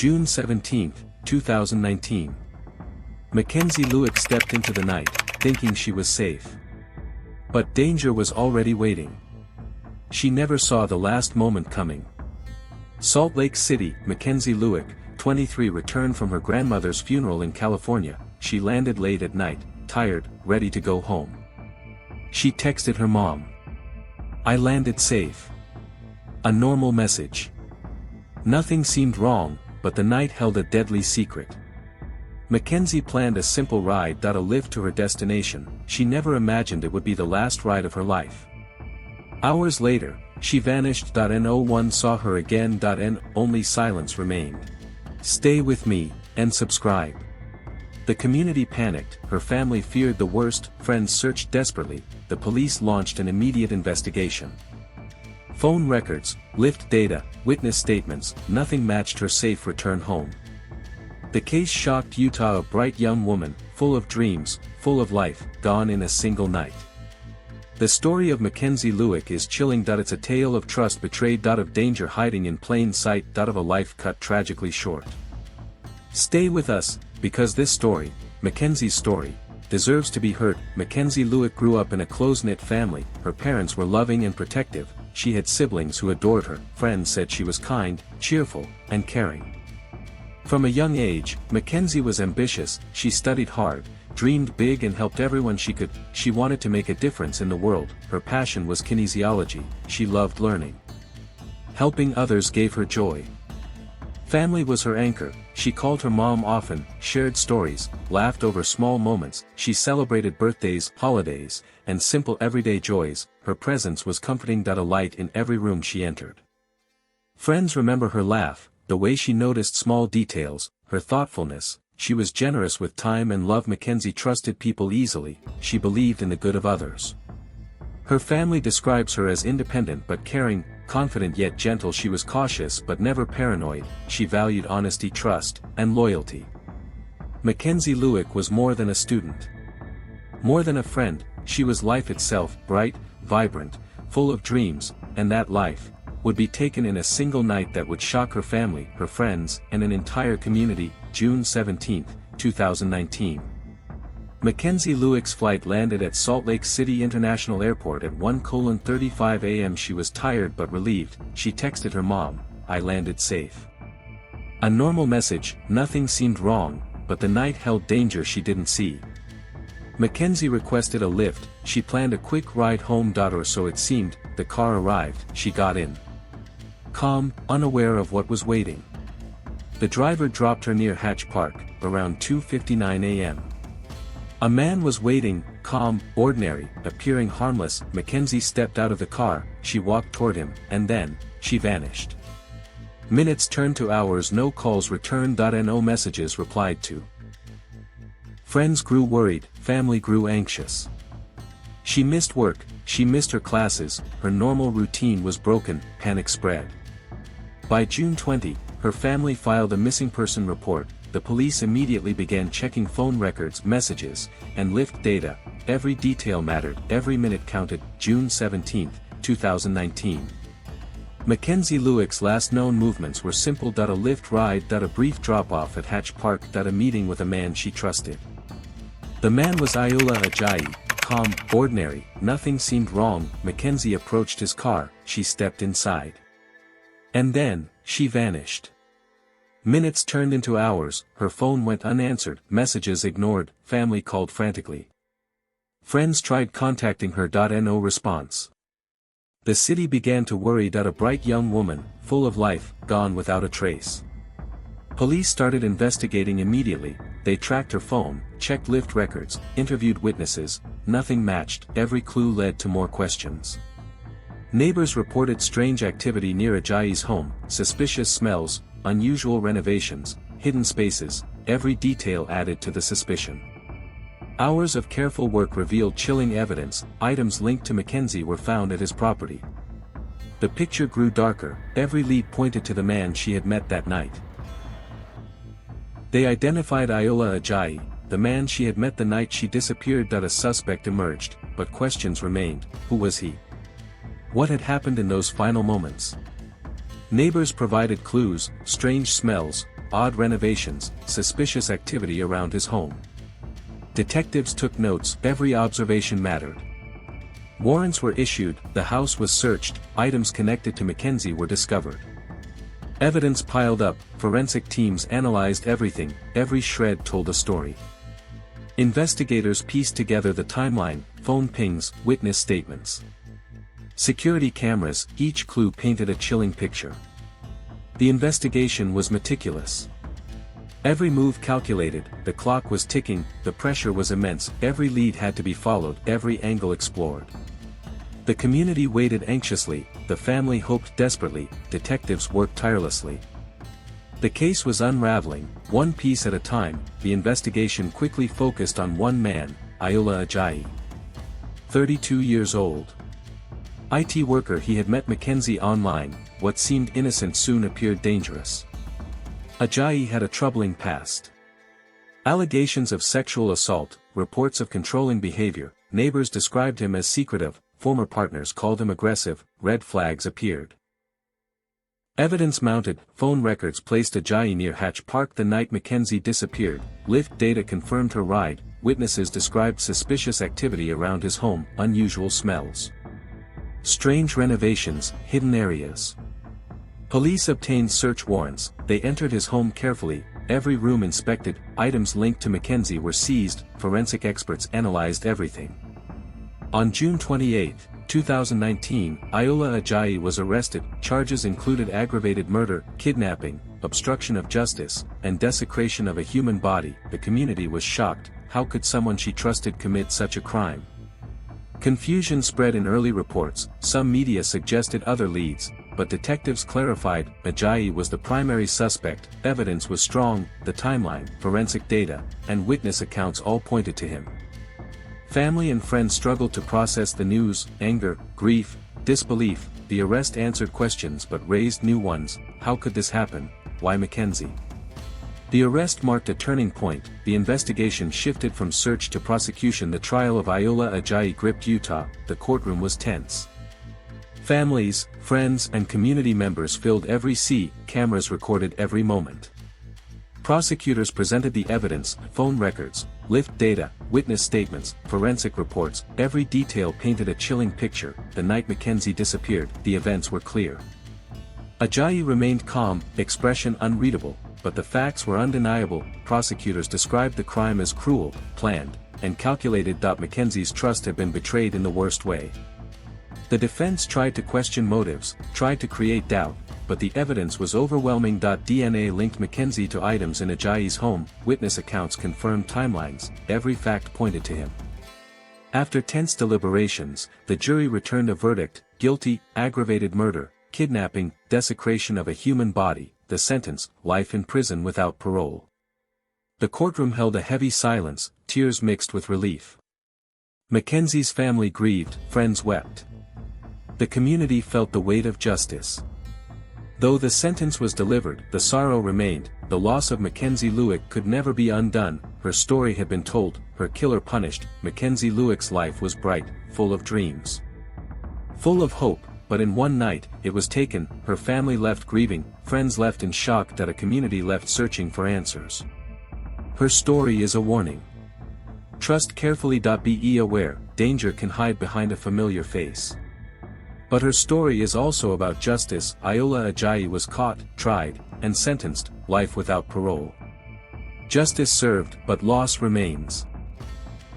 June 17, 2019. Mackenzie Lueck stepped into the night, thinking she was safe. But danger was already waiting. She never saw the last moment coming. Salt Lake City, Mackenzie Lueck, 23, returned from her grandmother's funeral in California. She landed late at night, tired, ready to go home. She texted her mom. "I landed safe." A normal message. Nothing seemed wrong, but the night held a deadly secret. Mackenzie planned a simple ride, a lift to her destination. She never imagined it would be the last ride of her life. Hours later, she vanished. No one saw her again. Only silence remained. Stay with me, and subscribe. The community panicked, her family feared the worst, friends searched desperately, the police launched an immediate investigation. Phone records, lift data, witness statements, nothing matched her safe return home. The case shocked Utah. A bright young woman, full of dreams, full of life, gone in a single night. The story of Mackenzie Lueck is chilling. It's a tale of trust betrayed, of danger hiding in plain sight, of a life cut tragically short. Stay with us, because this story, Mackenzie's story, deserves to be heard. Mackenzie Lueck grew up in a close-knit family. Her parents were loving and protective. She had siblings who adored her. Friends said she was kind, cheerful, and caring. From a young age, Mackenzie was ambitious. She studied hard, dreamed big, and helped everyone she could. She wanted to make a difference in the world. Her passion was kinesiology. She loved learning. Helping others gave her joy. Family was her anchor. She called her mom often, shared stories, laughed over small moments. She celebrated birthdays, holidays, and simple everyday joys. Her presence was comforting. A light in every room she entered. Friends remember her laugh, the way she noticed small details, her thoughtfulness. She was generous with time and love. Mackenzie trusted people easily. She believed in the good of others. Her family describes her as independent but caring, confident yet gentle. She was cautious but never paranoid. She valued honesty, trust, and loyalty. Mackenzie Lueck was more than a student. More than a friend, she was life itself, bright, vibrant, full of dreams, and that life would be taken in a single night that would shock her family, her friends, and an entire community. June 17, 2019. Mackenzie Lueck's flight landed at Salt Lake City International Airport at 1:35 a.m. She was tired but relieved. She texted her mom, "I landed safe." A normal message. Nothing seemed wrong, but the night held danger she didn't see. Mackenzie requested a lift. She planned a quick ride home. Or so it seemed. The car arrived. She got in. Calm, unaware of what was waiting. The driver dropped her near Hatch Park, around 2:59 a.m. A man was waiting, calm, ordinary, appearing harmless. Mackenzie stepped out of the car. She walked toward him, and then, she vanished. Minutes turned to hours. No calls returned. No messages replied to. Friends grew worried, family grew anxious. She missed work, she missed her classes, her normal routine was broken. Panic spread. By June 20, her family filed a missing person report. The police immediately began checking phone records, messages, and lift data. Every detail mattered, every minute counted. June 17, 2019. Mackenzie Lueck's last known movements were simple. A lift ride. A brief drop-off at Hatch Park. A meeting with a man she trusted. The man was Ayoola Ajayi, calm, ordinary. Nothing seemed wrong. Mackenzie approached his car. She stepped inside. And then, she vanished. Minutes turned into hours. Her phone went unanswered, messages ignored, family called frantically. Friends tried contacting her. No response. The city began to worry. A bright young woman, full of life, gone without a trace. Police started investigating immediately. They tracked her phone, checked lift records, interviewed witnesses. Nothing matched. Every clue led to more questions. Neighbors reported strange activity near Ajayi's home, suspicious smells, unusual renovations, hidden spaces. Every detail added to the suspicion. Hours of careful work revealed chilling evidence. Items linked to Mackenzie were found at his property. The picture grew darker. Every lead pointed to the man she had met that night. They identified Ayoola Ajayi, the man she had met the night she disappeared. A suspect emerged, but questions remained. Who was he? What had happened in those final moments? Neighbors provided clues: strange smells, odd renovations, suspicious activity around his home. Detectives took notes, every observation mattered. Warrants were issued, the house was searched, items connected to Mackenzie were discovered. Evidence piled up, forensic teams analyzed everything, every shred told a story. Investigators pieced together the timeline, phone pings, witness statements. Security cameras, each clue painted a chilling picture. The investigation was meticulous. Every move calculated, the clock was ticking, the pressure was immense, every lead had to be followed, every angle explored. The community waited anxiously, the family hoped desperately, detectives worked tirelessly. The case was unraveling, one piece at a time. The investigation quickly focused on one man, Ayoola Ajayi. 32 years old. IT worker, he had met Mackenzie online. What seemed innocent soon appeared dangerous. Ajayi had a troubling past. Allegations of sexual assault, reports of controlling behavior, neighbors described him as secretive, former partners called him aggressive, red flags appeared. Evidence mounted, phone records placed Ajayi near Hatch Park the night Mackenzie disappeared, Lyft data confirmed her ride, witnesses described suspicious activity around his home, unusual smells. Strange renovations, hidden areas. Police obtained search warrants, they entered his home carefully, every room inspected, items linked to Mackenzie were seized, forensic experts analyzed everything. On June 28, 2019, Ayoola Ajayi was arrested. Charges included aggravated murder, kidnapping, obstruction of justice, and desecration of a human body. The community was shocked. How could someone she trusted commit such a crime? Confusion spread in early reports, some media suggested other leads, but detectives clarified, Ajayi was the primary suspect, evidence was strong, the timeline, forensic data, and witness accounts all pointed to him. Family and friends struggled to process the news, anger, grief, disbelief. The arrest answered questions but raised new ones. How could this happen? Why Mackenzie? The arrest marked a turning point. The investigation shifted from search to prosecution. The trial of Ayoola Ajayi gripped Utah. The courtroom was tense. Families, friends, and community members filled every seat. Cameras recorded every moment. Prosecutors presented the evidence, phone records, Lyft data, witness statements, forensic reports. Every detail painted a chilling picture. The night Mackenzie disappeared, the events were clear. Ajayi remained calm, expression unreadable, but the facts were undeniable. Prosecutors described the crime as cruel, planned, and calculated. Mackenzie's trust had been betrayed in the worst way. The defense tried to question motives, tried to create doubt, but the evidence was overwhelming. DNA linked Mackenzie to items in Ajayi's home, witness accounts confirmed timelines, every fact pointed to him. After tense deliberations, the jury returned a verdict: guilty, aggravated murder, kidnapping, desecration of a human body. The sentence, life in prison without parole. The courtroom held a heavy silence, tears mixed with relief. Mackenzie's family grieved, friends wept. The community felt the weight of justice. Though the sentence was delivered, the sorrow remained. The loss of Mackenzie Lueck could never be undone. Her story had been told, her killer punished. Mackenzie Lueck's life was bright, full of dreams. Full of hope, but in one night, it was taken. Her family left grieving, friends left in shock, a community left searching for answers. Her story is a warning. Trust carefully. Be aware, danger can hide behind a familiar face. But her story is also about justice. Ayoola Ajayi was caught, tried, and sentenced, life without parole. Justice served, but loss remains.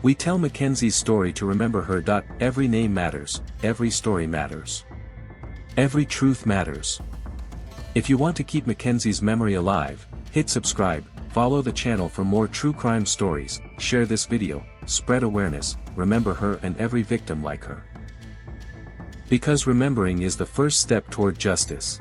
We tell Mackenzie's story to remember her. Every name matters, every story matters. Every truth matters. If you want to keep Mackenzie's memory alive, hit subscribe, follow the channel for more true crime stories, share this video, spread awareness, remember her and every victim like her. Because remembering is the first step toward justice.